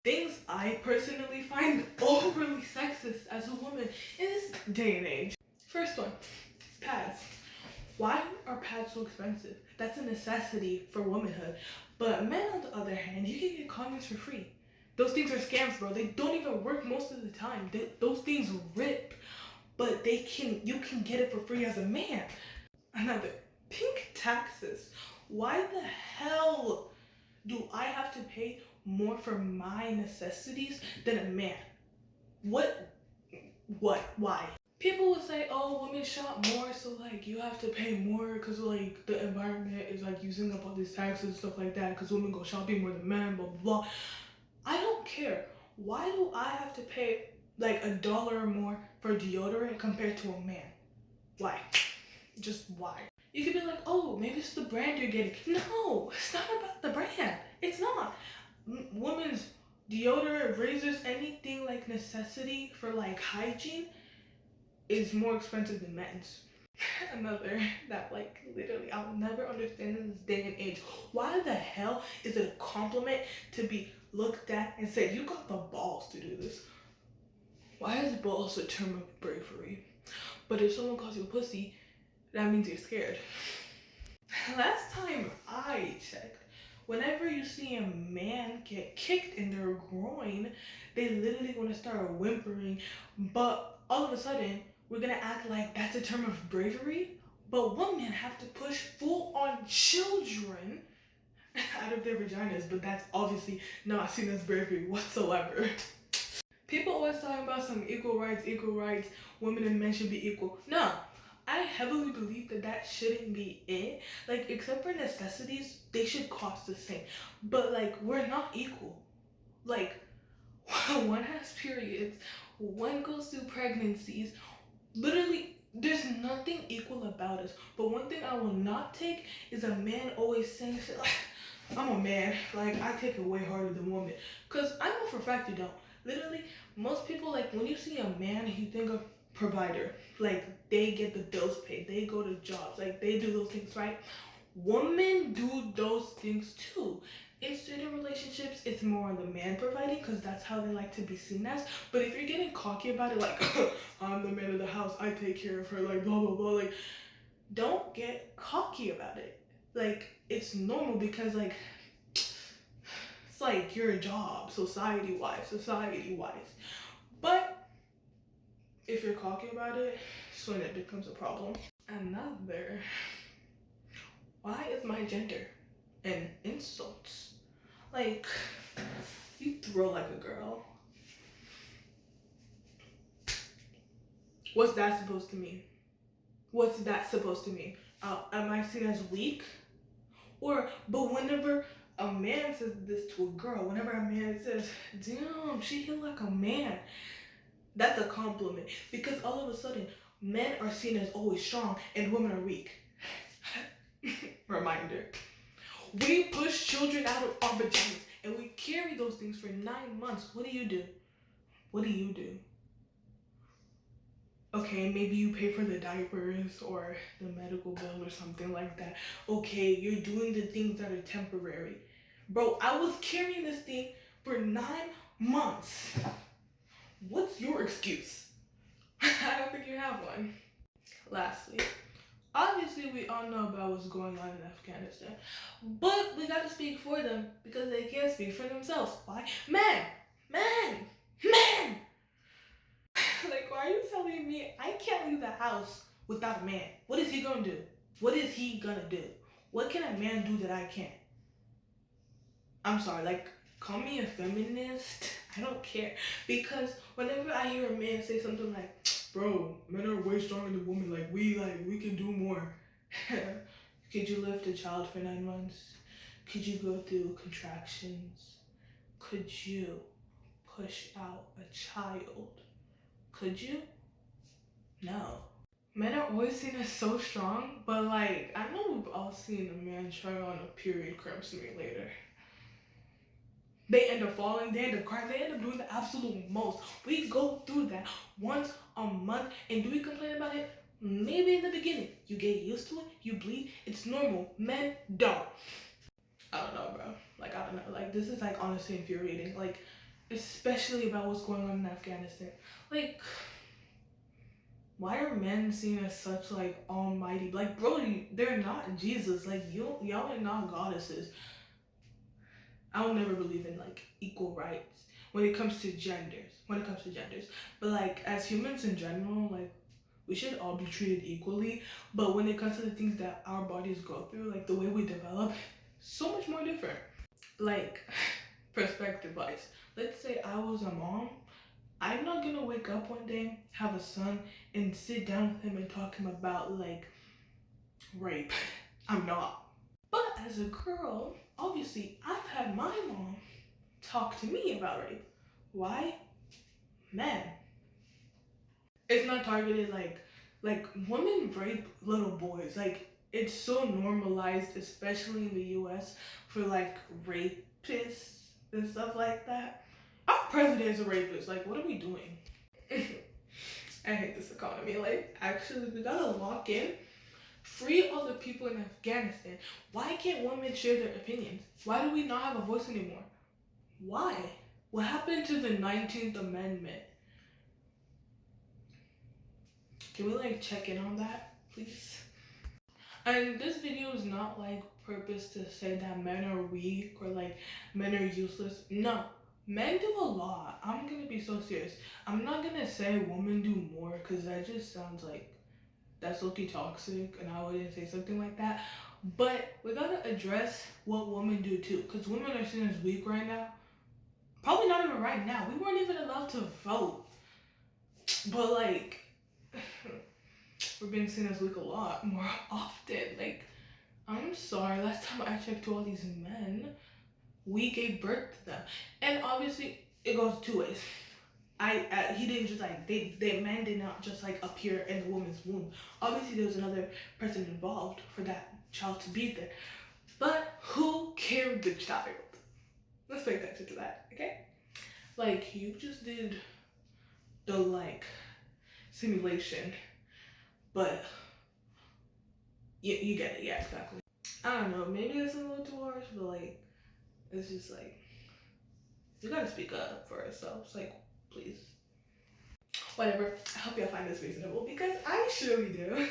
Things I personally find overly sexist as a woman in this day and age. First one, pads. Why are pads so expensive? That's a necessity for womanhood. But men, on the other hand, you can get condoms for free. Those things are scams, bro. They don't even work most of the time. Those things rip, but you can get it for free as a man. Another, pink taxes. Why the hell do I have to pay more for my necessities than a man? What? Why? People would say, oh, women shop more, so like you have to pay more because like the environment is like using up all these taxes and stuff like that because women go shopping more than men, blah blah blah. I don't care. Why do I have to pay like $1 or more for deodorant compared to a man? Why? Just why? You could be like, oh, maybe it's the brand you're getting. No, it's not about the brand. It's not. Women's deodorant, razors, anything like necessity for like hygiene is more expensive than men's. Another that like literally I'll never understand in this day and age. Why the hell is it a compliment to be looked at and said, you got the balls to do this? Why is balls a term of bravery? But if someone calls you a pussy, that means you're scared. Last time I checked, whenever you see a man get kicked in their groin, they literally want to start whimpering. But all of a sudden, we're gonna act like that's a term of bravery. But women have to push full-on children out of their vaginas, but that's obviously not seen as bravery whatsoever. People always talking about some equal rights, women and men should be equal. No, I heavily believe that shouldn't be it. Like, except for necessities, they should cost the same. But like, we're not equal. Like, one has periods, one goes through pregnancies. Literally, there's nothing equal about us. But one thing I will not take is a man always saying shit like, I'm a man, like I take it way harder than women. Cause I know for a fact you don't. Literally, most people, like when you see a man, you think of provider. Like they get the bills paid, they go to jobs, like they do those things, right? Women do those things too. In certain relationships, it's more on the man providing because that's how they like to be seen as. But if you're getting cocky about it, like I'm the man of the house, I take care of her, like blah blah blah, like don't get cocky about it. Like it's normal because like it's like your job, society wise. But if you're cocky about it, it's when it becomes a problem. Another, why is my gender an insult? Like, you throw like a girl. What's that supposed to mean? What's that supposed to mean? Am I seen as weak? But whenever a man says this to a girl, whenever a man says, damn, she hit like a man, that's a compliment. Because all of a sudden, men are seen as always strong and women are weak. Reminder. We push children out of our vaginas and we carry those things for 9 months. What do you do? What do you do? Okay, maybe you pay for the diapers or the medical bill or something like that. Okay, you're doing the things that are temporary. Bro, I was carrying this thing for 9 months. What's your excuse? I don't think you have one. Lastly, obviously we all know about what's going on in Afghanistan, but we gotta speak for them because they can't speak for themselves. Why? Man! Like, why are you telling me I can't leave the house without a man? What is he gonna do? What is he gonna do? What can a man do that I can't? I'm sorry, like, call me a feminist. I don't care. Because whenever I hear a man say something like, bro, men are way stronger than women, like we can do more. Could you lift a child for 9 months? Could you go through contractions? Could you push out a child? Could you? No. Men are always seen as so strong, but like, I know we've all seen a man try on a period cramp simulator. They end up falling, they end up crying, they end up doing the absolute most. We go through that once a month, and do we complain about it? Maybe in the beginning. You get used to it, you bleed, it's normal. Men don't. I don't know, bro. Like, I don't know. Like, this is like honestly infuriating. Like, especially about what's going on in Afghanistan. Like, why are men seen as such like almighty? Like, bro, they're not Jesus. Like, y'all are not goddesses. I will never believe in like equal rights when it comes to genders. But like as humans in general, like we should all be treated equally. But when it comes to the things that our bodies go through, like the way we develop, so much more different. Like perspective wise, let's say I was a mom. I'm not gonna wake up one day, have a son, and sit down with him and talk to him about like rape. I'm not. But as a girl, obviously, I've had my mom talk to me about rape. Why? Men. It's not targeted like women rape little boys. Like it's so normalized, especially in the US, for like rapists and stuff like that. Our president's a rapist. Like, what are we doing? I hate this economy. Like, actually, we gotta lock in. Free all the people in Afghanistan. Why can't women share their opinions? Why do we not have a voice anymore? Why? What happened to the 19th Amendment? Can we like check in on that, please? And this video is not like purpose to say that men are weak or like men are useless. No, men do a lot. I'm gonna be so serious. I'm not gonna say women do more because that just sounds like that's low-key toxic and I wouldn't say something like that. But we gotta address what women do too, because women are seen as weak right now. Probably not even right now. We weren't even allowed to vote. But like we're being seen as weak a lot more often. Like, I'm sorry, last time I checked to all these men, we gave birth to them. And obviously it goes two ways. He didn't just like they men did not just like appear in the woman's womb. Obviously there was another person involved for that child to be there. But who carried the child? Let's pay attention to that, okay? Like you just did the like simulation, but you get it, yeah, exactly. I don't know, maybe it's a little too harsh, but like it's just like we gotta speak up for ourselves, like please. Whatever. I hope y'all find this reasonable because I surely do.